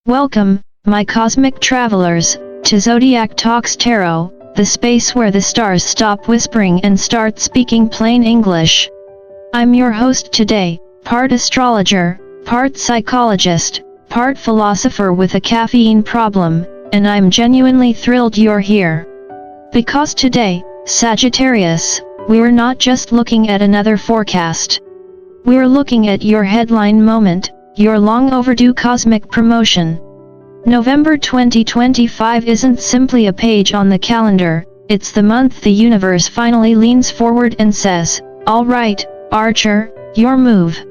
Welcome, my cosmic travelers, to Zodiac Talks Tarot, the space where the stars stop whispering and start speaking plain English. I'm your host today, part astrologer, part psychologist, part philosopher with a caffeine problem, and I'm genuinely thrilled you're here. Because today, Sagittarius, we're not just looking at another forecast. We're looking at your headline moment, your long overdue cosmic promotion. November 2025 isn't simply a page on the calendar, it's the month the universe finally leans forward and says, "All right, Archer, your move."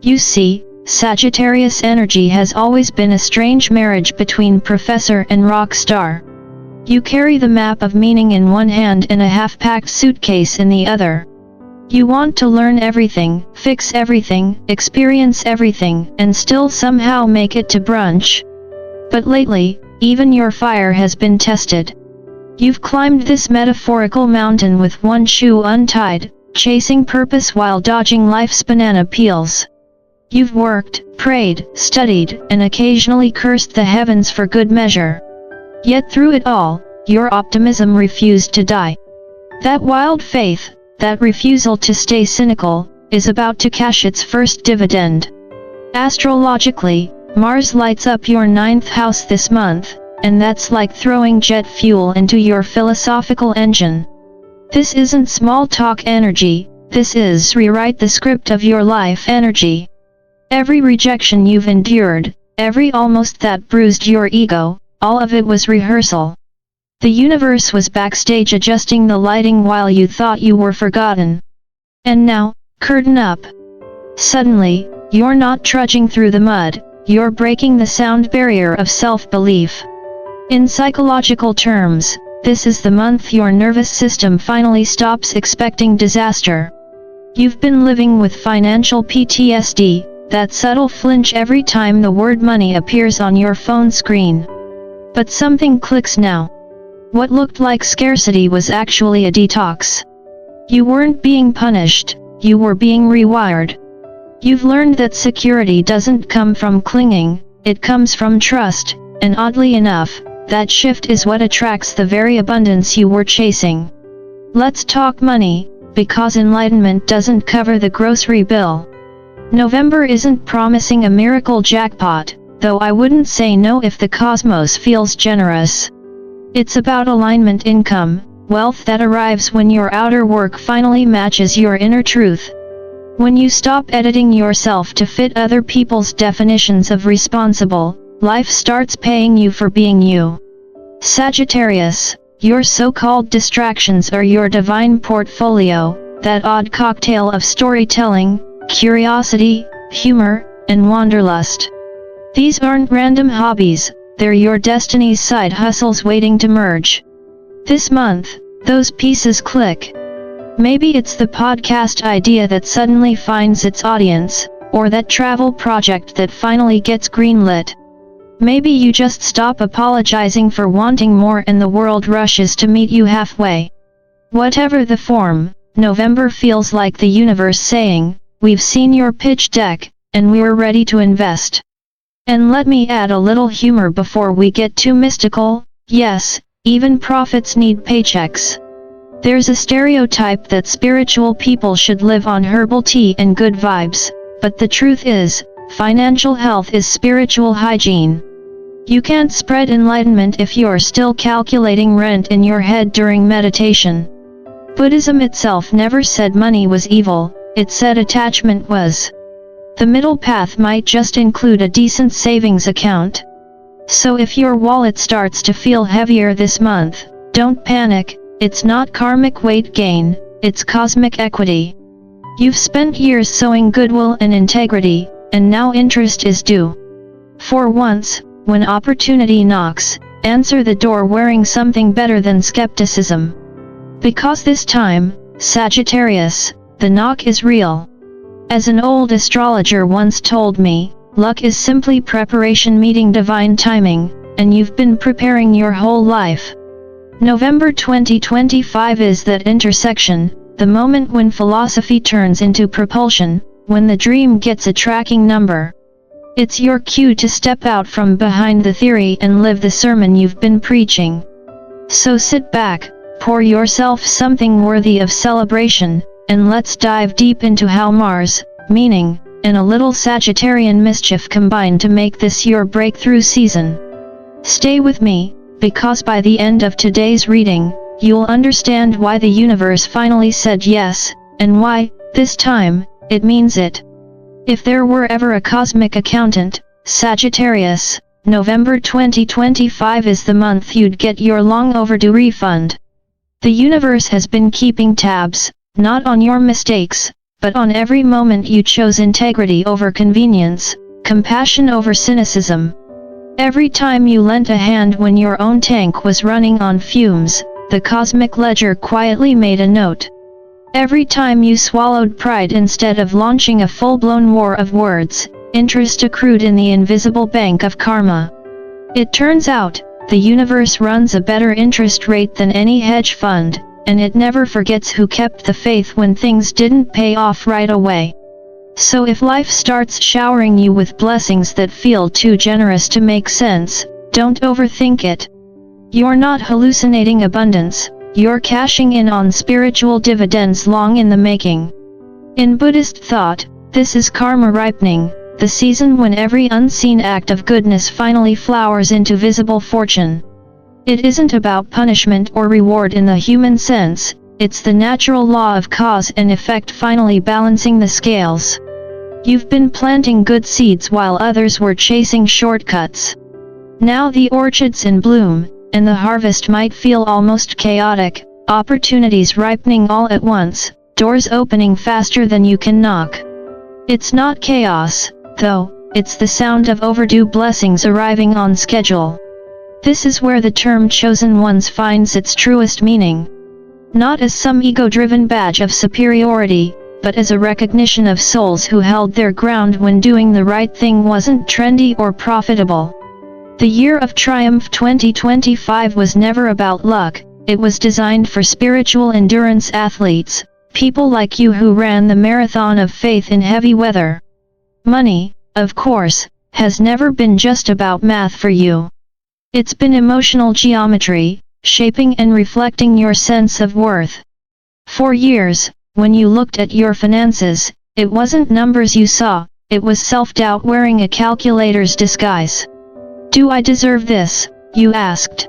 You see, Sagittarius energy has always been a strange marriage between professor and rock star. You carry the map of meaning in one hand and a half-packed suitcase in the other. You want to learn everything, fix everything, experience everything, and still somehow make it to brunch. But lately, even your fire has been tested. You've climbed this metaphorical mountain with one shoe untied, chasing purpose while dodging life's banana peels. You've worked, prayed, studied, and occasionally cursed the heavens for good measure. Yet through it all, your optimism refused to die. That wild faith, that refusal to stay cynical, is about to cash its first dividend. Astrologically, Mars lights up your 9th house this month, and that's like throwing jet fuel into your philosophical engine. This isn't small talk energy, this is rewrite the script of your life energy. Every rejection you've endured, every almost that bruised your ego, all of it was rehearsal. The universe was backstage adjusting the lighting while you thought you were forgotten. And now, curtain up. Suddenly, you're not trudging through the mud, you're breaking the sound barrier of self-belief. In psychological terms, this is the month your nervous system finally stops expecting disaster. You've been living with financial PTSD, that subtle flinch every time the word money appears on your phone screen. But something clicks now. What looked like scarcity was actually a detox. You weren't being punished, you were being rewired. You've learned that security doesn't come from clinging, it comes from trust, and oddly enough, that shift is what attracts the very abundance you were chasing. Let's talk money, because enlightenment doesn't cover the grocery bill. November isn't promising a miracle jackpot, though I wouldn't say no if the cosmos feels generous. It's about alignment income, wealth that arrives when your outer work finally matches your inner truth. When you stop editing yourself to fit other people's definitions of responsible, life starts paying you for being you. Sagittarius, your so-called distractions are your divine portfolio, that odd cocktail of storytelling, curiosity, humor, and wanderlust. These aren't random hobbies, they're your destiny's side hustles waiting to merge. This month, those pieces click. Maybe it's the podcast idea that suddenly finds its audience, or that travel project that finally gets greenlit. Maybe you just stop apologizing for wanting more and the world rushes to meet you halfway. Whatever the form, November feels like the universe saying, "We've seen your pitch deck, and we're ready to invest." And let me add a little humor before we get too mystical. Yes, even prophets need paychecks. There's a stereotype that spiritual people should live on herbal tea and good vibes, but the truth is, financial health is spiritual hygiene. You can't spread enlightenment if you're still calculating rent in your head during meditation. Buddhism itself never said money was evil, it said attachment was. The middle path might just include a decent savings account. So if your wallet starts to feel heavier this month, don't panic, it's not karmic weight gain, it's cosmic equity. You've spent years sowing goodwill and integrity, and now interest is due. For once, when opportunity knocks, answer the door wearing something better than skepticism. Because this time, Sagittarius, the knock is real. As an old astrologer once told me, luck is simply preparation meeting divine timing, and you've been preparing your whole life. November 2025 is that intersection, the moment when philosophy turns into propulsion, when the dream gets a tracking number. It's your cue to step out from behind the theory and live the sermon you've been preaching. So sit back, pour yourself something worthy of celebration, and let's dive deep into how Mars, meaning, and a little Sagittarian mischief combine to make this your breakthrough season. Stay with me, because by the end of today's reading, you'll understand why the universe finally said yes, and why, this time, it means it. If there were ever a cosmic accountant, Sagittarius, November 2025 is the month you'd get your long overdue refund. The universe has been keeping tabs, not on your mistakes, but on every moment you chose integrity over convenience, compassion over cynicism. Every time you lent a hand when your own tank was running on fumes, the cosmic ledger quietly made a note. Every time you swallowed pride instead of launching a full-blown war of words, interest accrued in the invisible bank of karma. It turns out, the universe runs a better interest rate than any hedge fund, and it never forgets who kept the faith when things didn't pay off right away. So if life starts showering you with blessings that feel too generous to make sense, don't overthink it. You're not hallucinating abundance, you're cashing in on spiritual dividends long in the making. In Buddhist thought, this is karma ripening, the season when every unseen act of goodness finally flowers into visible fortune. It isn't about punishment or reward in the human sense, it's the natural law of cause and effect finally balancing the scales. You've been planting good seeds while others were chasing shortcuts. Now the orchard's in bloom, and the harvest might feel almost chaotic, opportunities ripening all at once, doors opening faster than you can knock. It's not chaos, though, it's the sound of overdue blessings arriving on schedule. This is where the term chosen ones finds its truest meaning. Not as some ego-driven badge of superiority, but as a recognition of souls who held their ground when doing the right thing wasn't trendy or profitable. The Year of Triumph 2025 was never about luck, it was designed for spiritual endurance athletes, people like you who ran the marathon of faith in heavy weather. Money, of course, has never been just about math for you. It's been emotional geometry, shaping and reflecting your sense of worth. For years, when you looked at your finances, it wasn't numbers you saw, it was self-doubt wearing a calculator's disguise. Do I deserve this? You asked.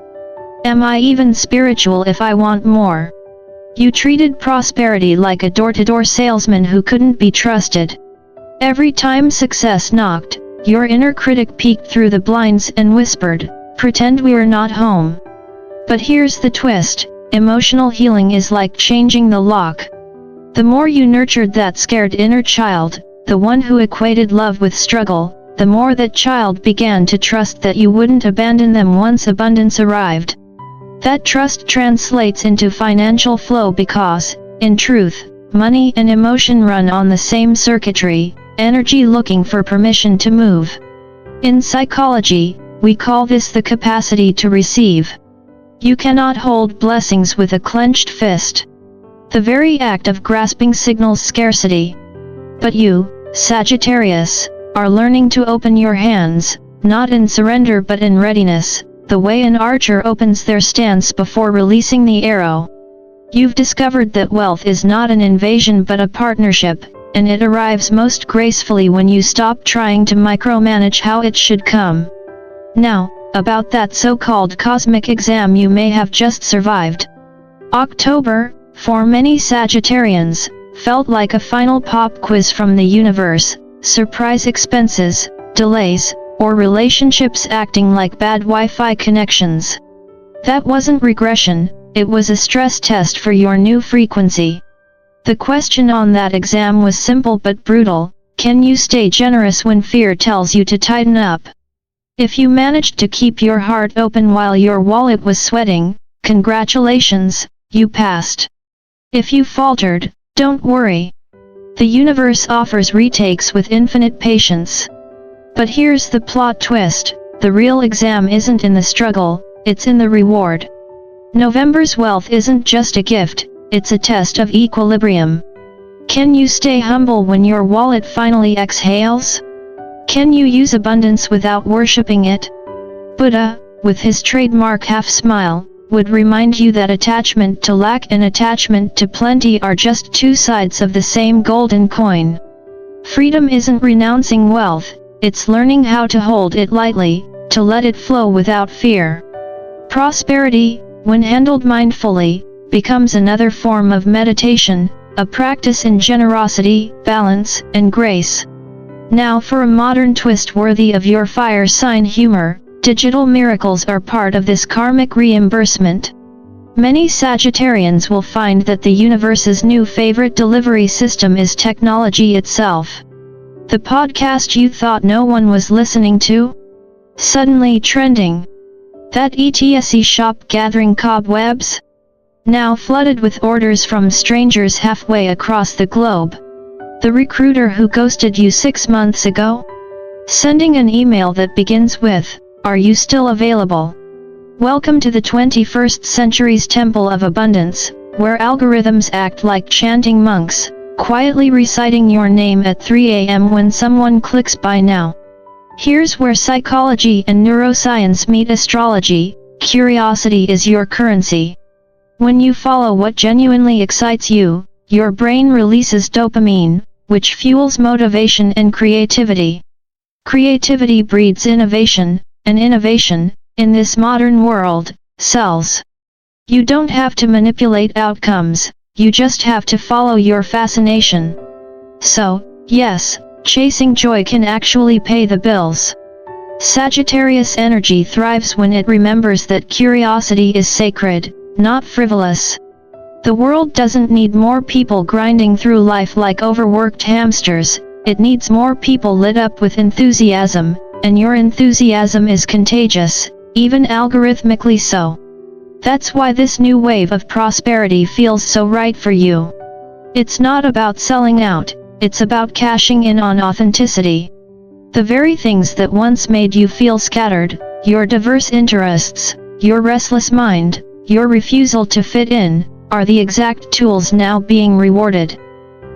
Am I even spiritual if I want more? You treated prosperity like a door-to-door salesman who couldn't be trusted. Every time success knocked, your inner critic peeked through the blinds and whispered, "Pretend we're not home." But here's the twist, emotional healing is like changing the lock. The more you nurtured that scared inner child, the one who equated love with struggle, the more that child began to trust that you wouldn't abandon them once abundance arrived. That trust translates into financial flow because, in truth, money and emotion run on the same circuitry, energy looking for permission to move. In psychology, we call this the capacity to receive. You cannot hold blessings with a clenched fist. The very act of grasping signals scarcity. But you, Sagittarius, are learning to open your hands, not in surrender but in readiness, the way an archer opens their stance before releasing the arrow. You've discovered that wealth is not an invasion but a partnership, and it arrives most gracefully when you stop trying to micromanage how it should come. Now, about that so-called cosmic exam you may have just survived. October, for many Sagittarians, felt like a final pop quiz from the universe. Surprise expenses, delays, or relationships acting like bad Wi-Fi connections. That wasn't regression, it was a stress test for your new frequency. The question on that exam was simple but brutal: can you stay generous when fear tells you to tighten up? If you managed to keep your heart open while your wallet was sweating, congratulations, you passed. If you faltered, don't worry. The universe offers retakes with infinite patience. But here's the plot twist, the real exam isn't in the struggle, it's in the reward. November's wealth isn't just a gift, it's a test of equilibrium. Can you stay humble when your wallet finally exhales? Can you use abundance without worshipping it? Buddha, with his trademark half-smile, would remind you that attachment to lack and attachment to plenty are just two sides of the same golden coin. Freedom isn't renouncing wealth, it's learning how to hold it lightly, to let it flow without fear. Prosperity, when handled mindfully, becomes another form of meditation, a practice in generosity, balance, and grace. Now for a modern twist worthy of your fire sign humor, digital miracles are part of this karmic reimbursement. Many Sagittarians will find that the universe's new favorite delivery system is technology itself. The podcast you thought no one was listening to? Suddenly trending. That ETSE shop gathering cobwebs? Now flooded with orders from strangers halfway across the globe. The recruiter who ghosted you 6 months ago? Sending an email that begins with, "Are you still available?" Welcome to the 21st century's Temple of Abundance, where algorithms act like chanting monks, quietly reciting your name at 3 a.m. when someone clicks buy now. Here's where psychology and neuroscience meet astrology. Curiosity is your currency. When you follow what genuinely excites you, your brain releases dopamine, which fuels motivation and creativity. Creativity breeds innovation, and innovation, in this modern world, sells. You don't have to manipulate outcomes, you just have to follow your fascination. So, yes, chasing joy can actually pay the bills. Sagittarius energy thrives when it remembers that curiosity is sacred, not frivolous. The world doesn't need more people grinding through life like overworked hamsters, it needs more people lit up with enthusiasm, and your enthusiasm is contagious, even algorithmically so. That's why this new wave of prosperity feels so right for you. It's not about selling out, it's about cashing in on authenticity. The very things that once made you feel scattered, your diverse interests, your restless mind, your refusal to fit in, are the exact tools now being rewarded.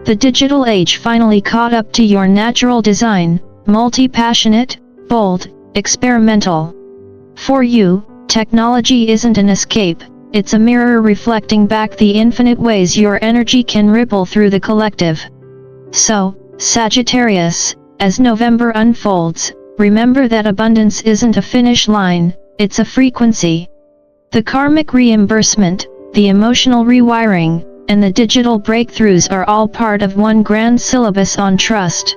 The digital age finally caught up to your natural design, multi-passionate, bold, experimental. For you, technology isn't an escape, it's a mirror reflecting back the infinite ways your energy can ripple through the collective. So, Sagittarius, as November unfolds, remember that abundance isn't a finish line, it's a frequency. The karmic reimbursement, the emotional rewiring, and the digital breakthroughs are all part of one grand syllabus on trust.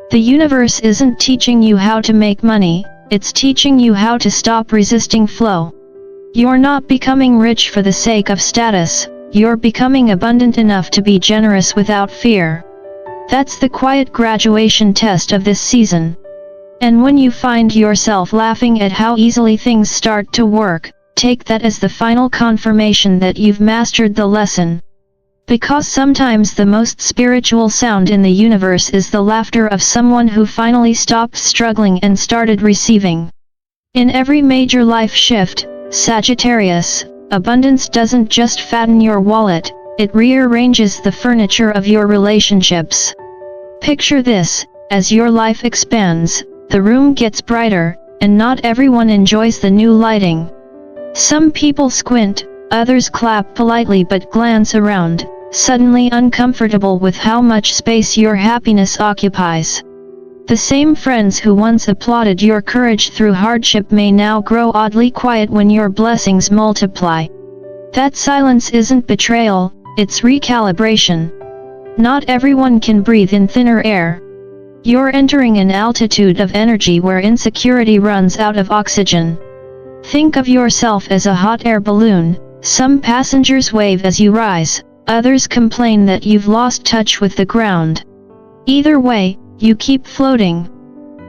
The universe isn't teaching you how to make money, it's teaching you how to stop resisting flow. You're not becoming rich for the sake of status, you're becoming abundant enough to be generous without fear. That's the quiet graduation test of this season. And when you find yourself laughing at how easily things start to work, take that as the final confirmation that you've mastered the lesson. Because sometimes the most spiritual sound in the universe is the laughter of someone who finally stopped struggling and started receiving. In every major life shift, Sagittarius, abundance doesn't just fatten your wallet, it rearranges the furniture of your relationships. Picture this, as your life expands, the room gets brighter, and not everyone enjoys the new lighting. Some people squint, others clap politely but glance around, suddenly uncomfortable with how much space your happiness occupies. The same friends who once applauded your courage through hardship may now grow oddly quiet when your blessings multiply. That silence isn't betrayal, it's recalibration. Not everyone can breathe in thinner air. You're entering an altitude of energy where insecurity runs out of oxygen. Think of yourself as a hot air balloon, some passengers wave as you rise, others complain that you've lost touch with the ground. Either way, you keep floating.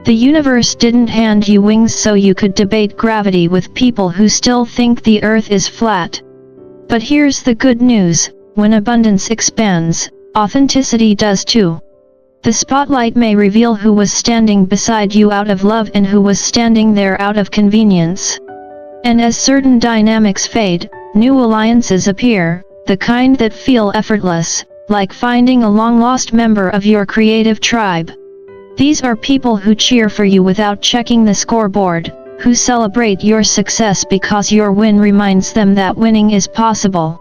The universe didn't hand you wings so you could debate gravity with people who still think the earth is flat. But here's the good news, when abundance expands, authenticity does too. The spotlight may reveal who was standing beside you out of love and who was standing there out of convenience. And as certain dynamics fade, new alliances appear, the kind that feel effortless, like finding a long-lost member of your creative tribe. These are people who cheer for you without checking the scoreboard, who celebrate your success because your win reminds them that winning is possible.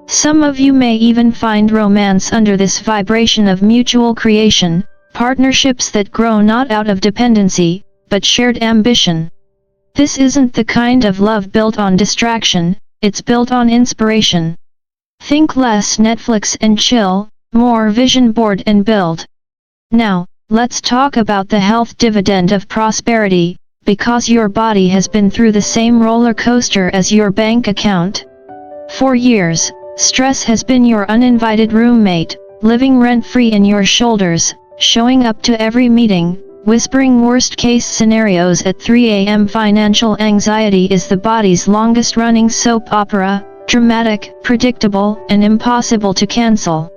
Some of you may even find romance under this vibration of mutual creation, partnerships that grow not out of dependency, but shared ambition. This isn't the kind of love built on distraction, it's built on inspiration. Think less Netflix and chill, more vision board and build. Now, let's talk about the health dividend of prosperity, because your body has been through the same roller coaster as your bank account. For years, stress has been your uninvited roommate, living rent-free in your shoulders, showing up to every meeting, whispering worst-case scenarios at 3 a.m. Financial anxiety is the body's longest-running soap opera, dramatic, predictable, and impossible to cancel.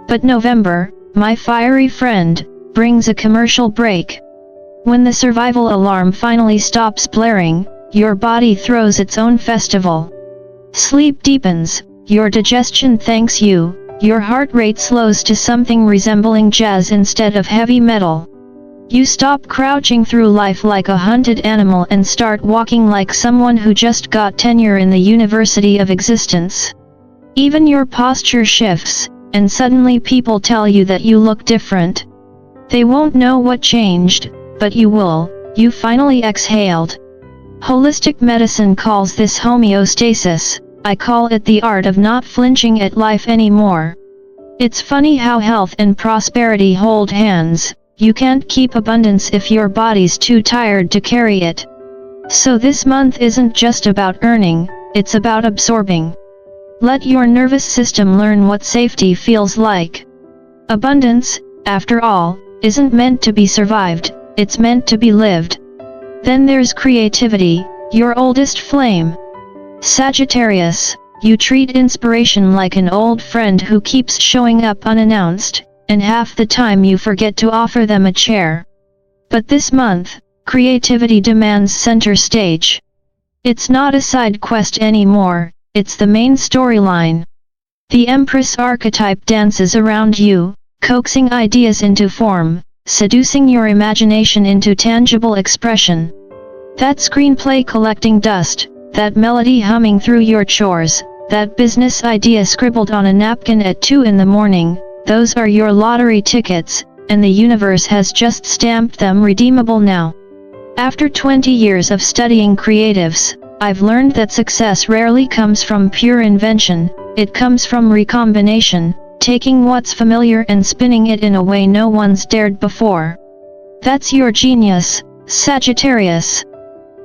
But November, my fiery friend, brings a commercial break. When the survival alarm finally stops blaring, your body throws its own festival. Sleep deepens, your digestion thanks you, your heart rate slows to something resembling jazz instead of heavy metal. You stop crouching through life like a hunted animal and start walking like someone who just got tenure in the University of Existence. Even your posture shifts, and suddenly people tell you that you look different. They won't know what changed, but you will. You finally exhaled. Holistic medicine calls this homeostasis. I call it the art of not flinching at life anymore. It's funny how health and prosperity hold hands. You can't keep abundance if your body's too tired to carry it. So this month isn't just about earning, it's about absorbing. Let your nervous system learn what safety feels like. Abundance, after all, isn't meant to be survived, it's meant to be lived. Then there's creativity, your oldest flame. Sagittarius, you treat inspiration like an old friend who keeps showing up unannounced, and half the time you forget to offer them a chair. But this month, creativity demands center stage. It's not a side quest anymore, it's the main storyline. The Empress archetype dances around you, coaxing ideas into form, seducing your imagination into tangible expression. That screenplay collecting dust, that melody humming through your chores, that business idea scribbled on a napkin at 2 in the morning, those are your lottery tickets, and the universe has just stamped them redeemable now. After 20 years of studying creatives, I've learned that success rarely comes from pure invention, it comes from recombination, taking what's familiar and spinning it in a way no one's dared before. That's your genius, Sagittarius.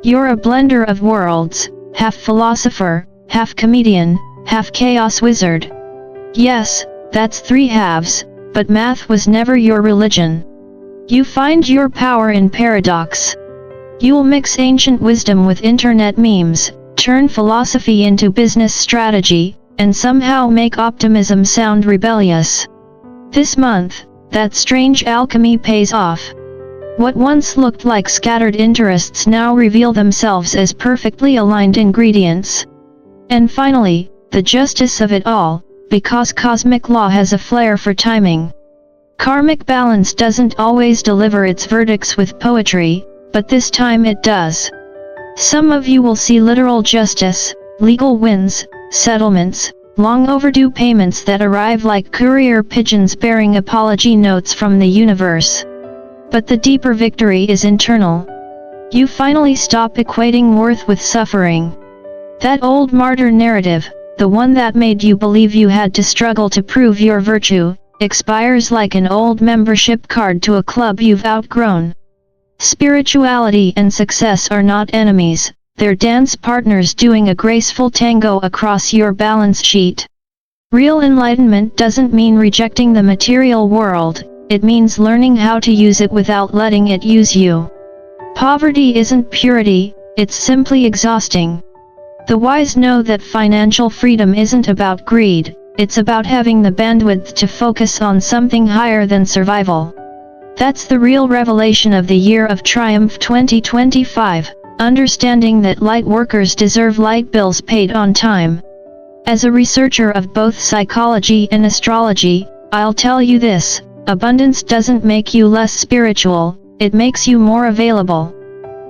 You're a blender of worlds, half philosopher, half comedian, half chaos wizard. Yes, that's 3 halves, but math was never your religion. You find your power in paradox. You'll mix ancient wisdom with internet memes, turn philosophy into business strategy, and somehow make optimism sound rebellious. This month, that strange alchemy pays off. What once looked like scattered interests now reveal themselves as perfectly aligned ingredients. And finally, the justice of it all, because cosmic law has a flair for timing. Karmic balance doesn't always deliver its verdicts with poetry, but this time it does. Some of you will see literal justice, legal wins, settlements, long overdue payments that arrive like courier pigeons bearing apology notes from the universe. But the deeper victory is internal. You finally stop equating worth with suffering. That old martyr narrative, the one that made you believe you had to struggle to prove your virtue, expires like an old membership card to a club you've outgrown. Spirituality and success are not enemies, they're dance partners doing a graceful tango across your balance sheet. Real enlightenment doesn't mean rejecting the material world, it means learning how to use it without letting it use you. Poverty isn't purity, it's simply exhausting. The wise know that financial freedom isn't about greed, it's about having the bandwidth to focus on something higher than survival. That's the real revelation of the Year of Triumph 2025, understanding that light workers deserve light bills paid on time. As a researcher of both psychology and astrology, I'll tell you this, abundance doesn't make you less spiritual, it makes you more available.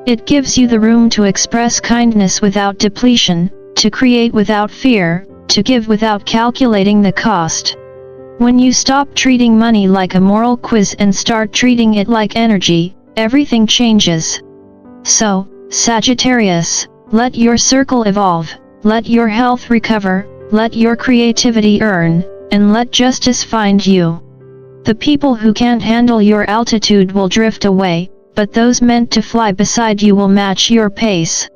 It gives you the room to express kindness without depletion, to create without fear, to give without calculating the cost. When you stop treating money like a moral quiz and start treating it like energy, everything changes. So, Sagittarius, let your circle evolve, let your health recover, let your creativity earn, and let justice find you. The people who can't handle your altitude will drift away, but those meant to fly beside you will match your pace.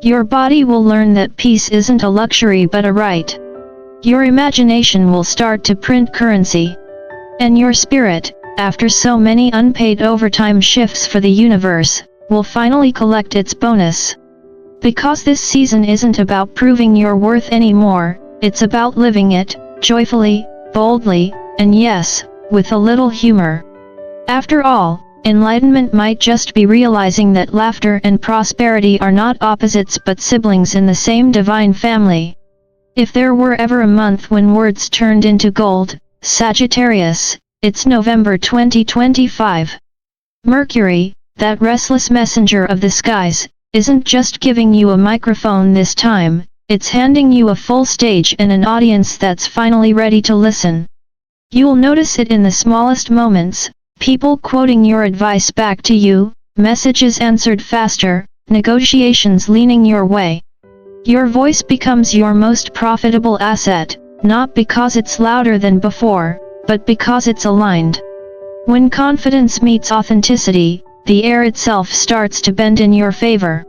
Your body will learn that peace isn't a luxury but a right. Your imagination will start to print currency. And your spirit, after so many unpaid overtime shifts for the universe, will finally collect its bonus. Because this season isn't about proving your worth anymore, it's about living it, joyfully, boldly, and yes, with a little humor. After all, enlightenment might just be realizing that laughter and prosperity are not opposites but siblings in the same divine family. If there were ever a month when words turned into gold, Sagittarius, it's November 2025. Mercury, that restless messenger of the skies, isn't just giving you a microphone this time, it's handing you a full stage and an audience that's finally ready to listen. You'll notice it in the smallest moments, people quoting your advice back to you, messages answered faster, negotiations leaning your way. Your voice becomes your most profitable asset, not because it's louder than before, but because it's aligned. When confidence meets authenticity, the air itself starts to bend in your favor.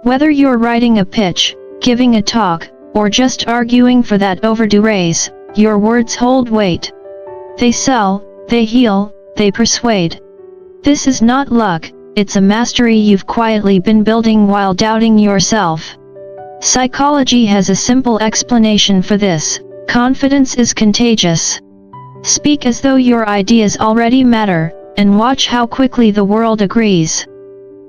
Whether you're writing a pitch, giving a talk, or just arguing for that overdue raise, your words hold weight. They sell, they heal, they persuade. This is not luck, it's a mastery you've quietly been building while doubting yourself. Psychology has a simple explanation for this: confidence is contagious. Speak as though your ideas already matter, and watch how quickly the world agrees.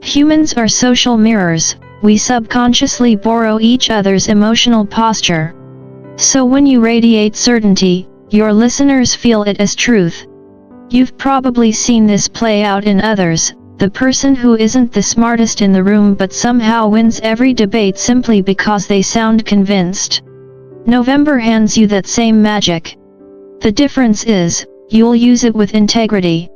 Humans are social mirrors, we subconsciously borrow each other's emotional posture. So when you radiate certainty, your listeners feel it as truth. You've probably seen this play out in others, the person who isn't the smartest in the room but somehow wins every debate simply because they sound convinced. November hands you that same magic. The difference is, you'll use it with integrity.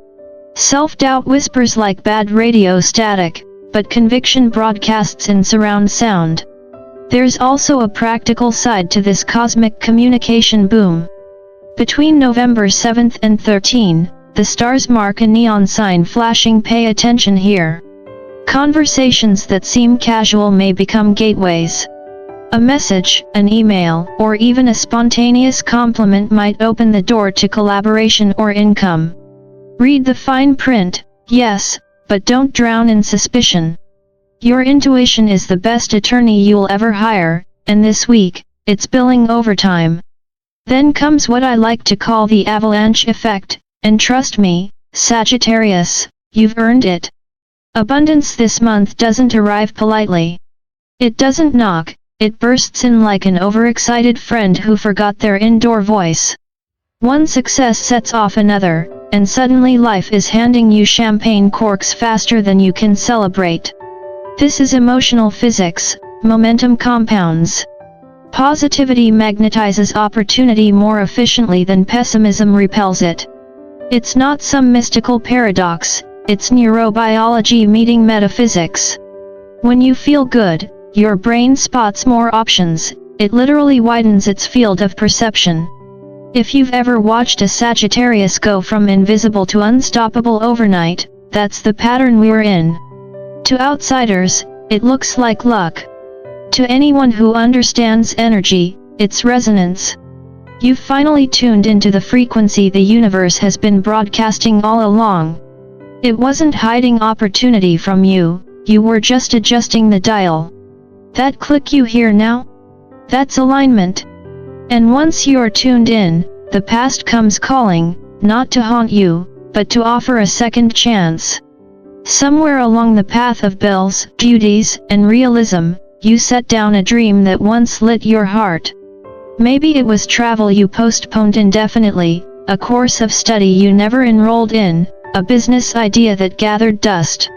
Self-doubt whispers like bad radio static, but conviction broadcasts in surround sound. There's also a practical side to this cosmic communication boom. Between November 7th and 13th, the stars mark a neon sign flashing. Pay attention here. Conversations that seem casual may become gateways. A message, an email, or even a spontaneous compliment might open the door to collaboration or income. Read the fine print, yes, but don't drown in suspicion. Your intuition is the best attorney you'll ever hire, and this week, it's billing overtime. Then comes what I like to call the avalanche effect, and trust me, Sagittarius, you've earned it. Abundance this month doesn't arrive politely. It doesn't knock, it bursts in like an overexcited friend who forgot their indoor voice. One success sets off another, and suddenly life is handing you champagne corks faster than you can celebrate. This is emotional physics, momentum compounds. Positivity magnetizes opportunity more efficiently than pessimism repels it. It's not some mystical paradox, it's neurobiology meeting metaphysics. When you feel good, your brain spots more options, it literally widens its field of perception. If you've ever watched a Sagittarius go from invisible to unstoppable overnight, that's the pattern we're in. To outsiders, it looks like luck. To anyone who understands energy, it's resonance. You've finally tuned into the frequency the universe has been broadcasting all along. It wasn't hiding opportunity from you, you were just adjusting the dial. That click you hear now? That's alignment. And once you're tuned in, the past comes calling, not to haunt you, but to offer a second chance. Somewhere along the path of bills, duties, and realism, you set down a dream that once lit your heart. Maybe it was travel you postponed indefinitely, a course of study you never enrolled in, a business idea that gathered dust.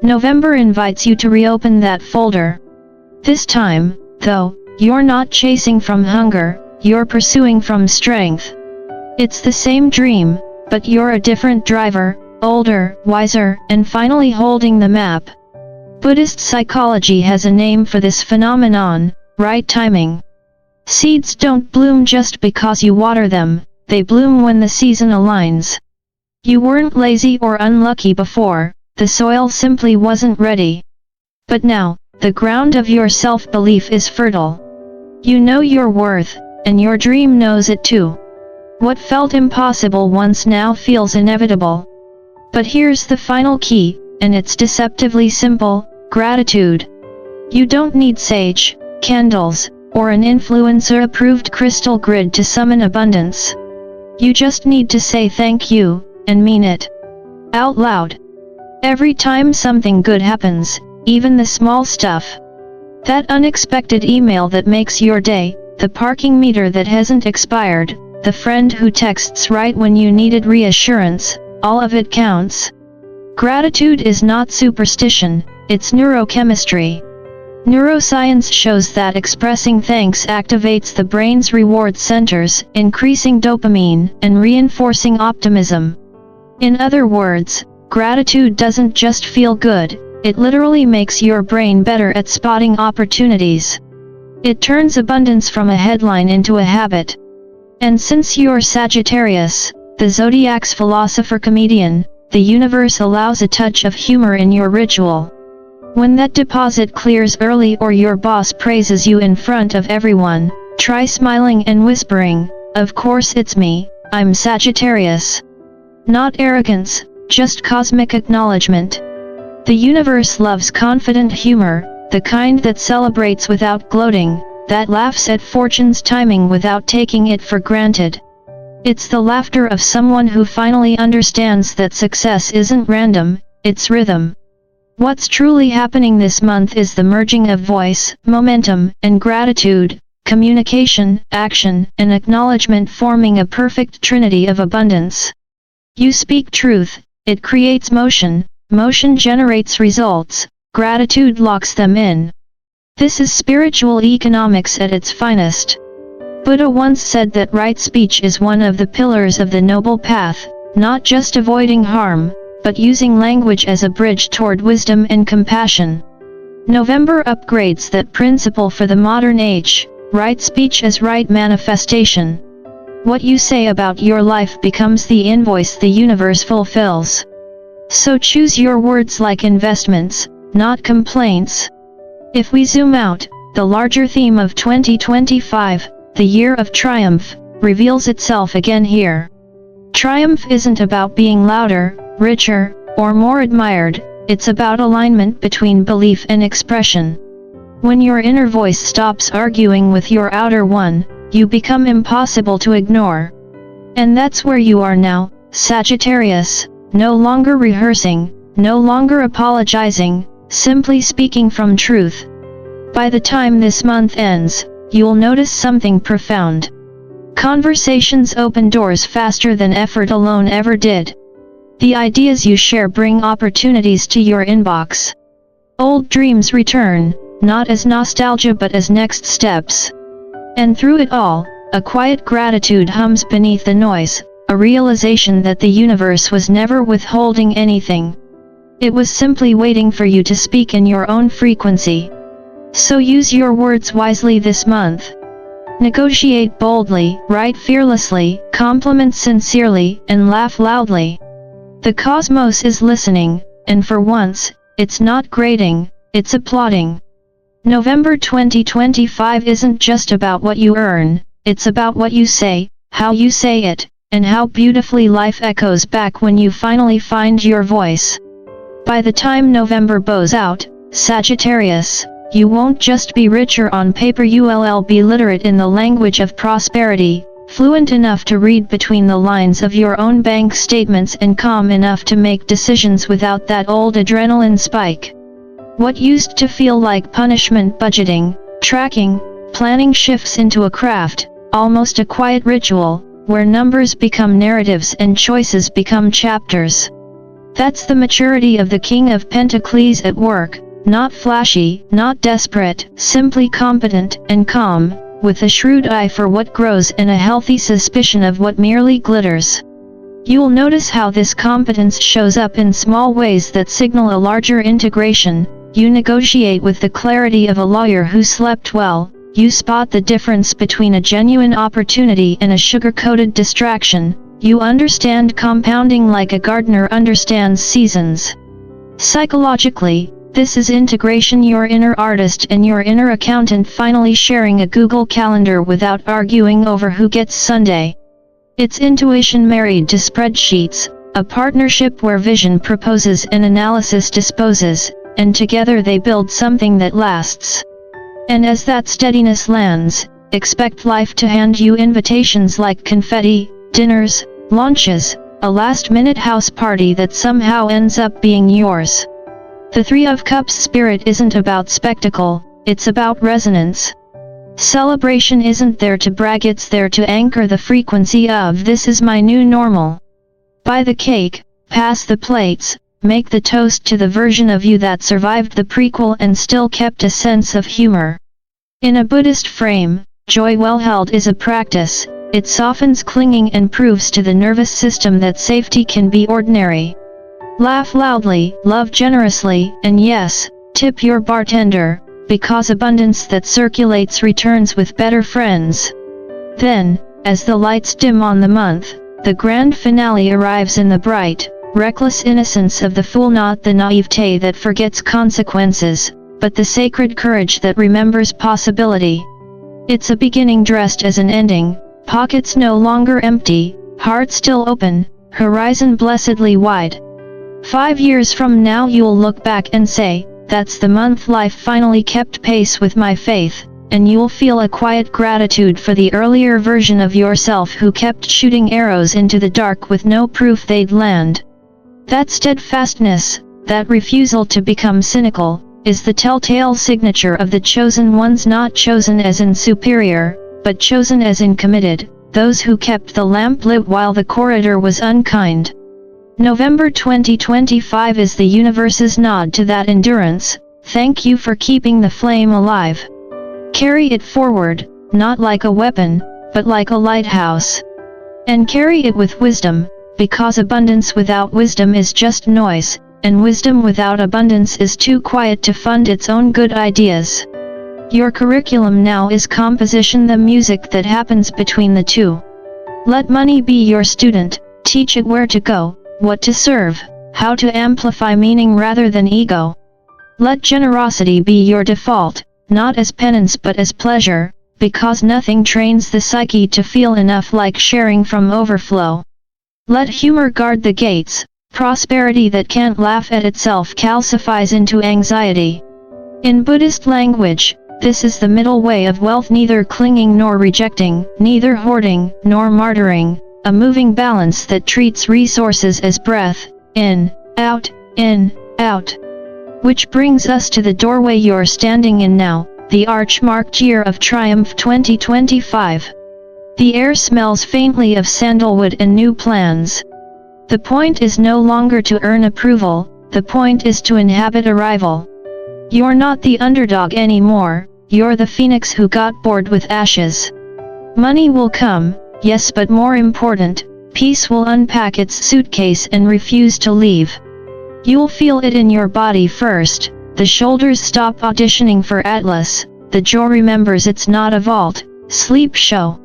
November invites you to reopen that folder. This time, though, you're not chasing from hunger, you're pursuing from strength. It's the same dream, but you're a different driver, older, wiser, and finally holding the map. Buddhist psychology has a name for this phenomenon: right timing. Seeds don't bloom just because you water them, they bloom when the season aligns. You weren't lazy or unlucky before, the soil simply wasn't ready. But now, the ground of your self-belief is fertile. You know your worth, and your dream knows it too. What felt impossible once now feels inevitable. But here's the final key, and it's deceptively simple: gratitude. You don't need sage, candles, or an influencer-approved crystal grid to summon abundance. You just need to say thank you, and mean it. Out loud. Every time something good happens, even the small stuff. That unexpected email that makes your day, the parking meter that hasn't expired, the friend who texts right when you needed reassurance, all of it counts. Gratitude is not superstition, it's neurochemistry. Neuroscience shows that expressing thanks activates the brain's reward centers, increasing dopamine and reinforcing optimism. In other words, gratitude doesn't just feel good, it literally makes your brain better at spotting opportunities. It turns abundance from a headline into a habit. And since you're Sagittarius, the Zodiac's philosopher-comedian, the universe allows a touch of humor in your ritual. When that deposit clears early or your boss praises you in front of everyone, try smiling and whispering, "Of course it's me, I'm Sagittarius." Not arrogance, just cosmic acknowledgement. The universe loves confident humor, the kind that celebrates without gloating, that laughs at fortune's timing without taking it for granted. It's the laughter of someone who finally understands that success isn't random, it's rhythm. What's truly happening this month is the merging of voice, momentum, and gratitude, communication, action, and acknowledgement forming a perfect trinity of abundance. You speak truth, it creates motion, motion generates results, gratitude locks them in. This is spiritual economics at its finest. Buddha once said that right speech is one of the pillars of the noble path, not just avoiding harm, but using language as a bridge toward wisdom and compassion. November upgrades that principle for the modern age: right speech as right manifestation. What you say about your life becomes the invoice the universe fulfills. So choose your words like investments, not complaints. If we zoom out, the larger theme of 2025, the year of triumph, reveals itself again here. Triumph isn't about being louder, richer, or more admired, it's about alignment between belief and expression. When your inner voice stops arguing with your outer one, you become impossible to ignore. And that's where you are now, Sagittarius, no longer rehearsing, no longer apologizing, simply speaking from truth. By the time this month ends, you'll notice something profound. Conversations open doors faster than effort alone ever did. The ideas you share bring opportunities to your inbox. Old dreams return, not as nostalgia but as next steps. And through it all, a quiet gratitude hums beneath the noise, a realization that the universe was never withholding anything. It was simply waiting for you to speak in your own frequency. So use your words wisely this month. Negotiate boldly, write fearlessly, compliment sincerely, and laugh loudly. The cosmos is listening, and for once, it's not grading, it's applauding. November 2025 isn't just about what you earn, it's about what you say, how you say it, and how beautifully life echoes back when you finally find your voice. By the time November bows out, Sagittarius, you won't just be richer on paper, you'll be literate in the language of prosperity, fluent enough to read between the lines of your own bank statements and calm enough to make decisions without that old adrenaline spike. What used to feel like punishment, budgeting, tracking, planning shifts into a craft, almost a quiet ritual, where numbers become narratives and choices become chapters. That's the maturity of the King of Pentacles at work, not flashy, not desperate, simply competent and calm, with a shrewd eye for what grows and a healthy suspicion of what merely glitters. You'll notice how this competence shows up in small ways that signal a larger integration. You negotiate with the clarity of a lawyer who slept well. You spot the difference between a genuine opportunity and a sugar-coated distraction. You understand compounding like a gardener understands seasons. Psychologically, this is integration, your inner artist and your inner accountant finally sharing a Google Calendar without arguing over who gets Sunday. It's intuition married to spreadsheets, a partnership where vision proposes and analysis disposes, and together they build something that lasts. And as that steadiness lands, expect life to hand you invitations like confetti, dinners, launches, a last-minute house party that somehow ends up being yours. The Three of Cups spirit isn't about spectacle, it's about resonance. Celebration isn't there to brag, it's there to anchor the frequency of "this is my new normal." Buy the cake, pass the plates, make the toast to the version of you that survived the prequel and still kept a sense of humor. In a Buddhist frame, joy well held is a practice. It softens clinging and proves to the nervous system that safety can be ordinary. Laugh loudly, love generously, and yes, tip your bartender, because abundance that circulates returns with better friends. Then, as the lights dim on the month, the grand finale arrives in the bright, reckless innocence of the fool, not the naivete that forgets consequences, but the sacred courage that remembers possibility. It's a beginning dressed as an ending, pockets no longer empty, heart still open, horizon blessedly wide. 5 years from now you'll look back and say, "That's the month life finally kept pace with my faith," and you'll feel a quiet gratitude for the earlier version of yourself who kept shooting arrows into the dark with no proof they'd land. That steadfastness, that refusal to become cynical, is the telltale signature of the chosen ones, not chosen as in superior, but chosen as in committed, those who kept the lamp lit while the corridor was unkind. November 2025 is the universe's nod to that endurance. Thank you for keeping the flame alive. Carry it forward, not like a weapon, but like a lighthouse. And carry it with wisdom, because abundance without wisdom is just noise, and wisdom without abundance is too quiet to fund its own good ideas. Your curriculum now is composition, the music that happens between the two. Let money be your student, teach it where to go, what to serve, how to amplify meaning rather than ego. Let generosity be your default, not as penance but as pleasure, because nothing trains the psyche to feel enough like sharing from overflow. Let humor guard the gates. Prosperity that can't laugh at itself calcifies into anxiety. In Buddhist language, this is the middle way of wealth, neither clinging nor rejecting, neither hoarding nor martyring, a moving balance that treats resources as breath, in, out, Which brings us to the doorway you're standing in now, the arch-marked year of triumph 2025. The air smells faintly of sandalwood and new plans. The point is no longer to earn approval, the point is to inhabit arrival. You're not the underdog anymore, you're the phoenix who got bored with ashes. Money will come, yes, but more important, peace will unpack its suitcase and refuse to leave. You'll feel it in your body first, the shoulders stop auditioning for Atlas, the jaw remembers it's not a vault, sleep show.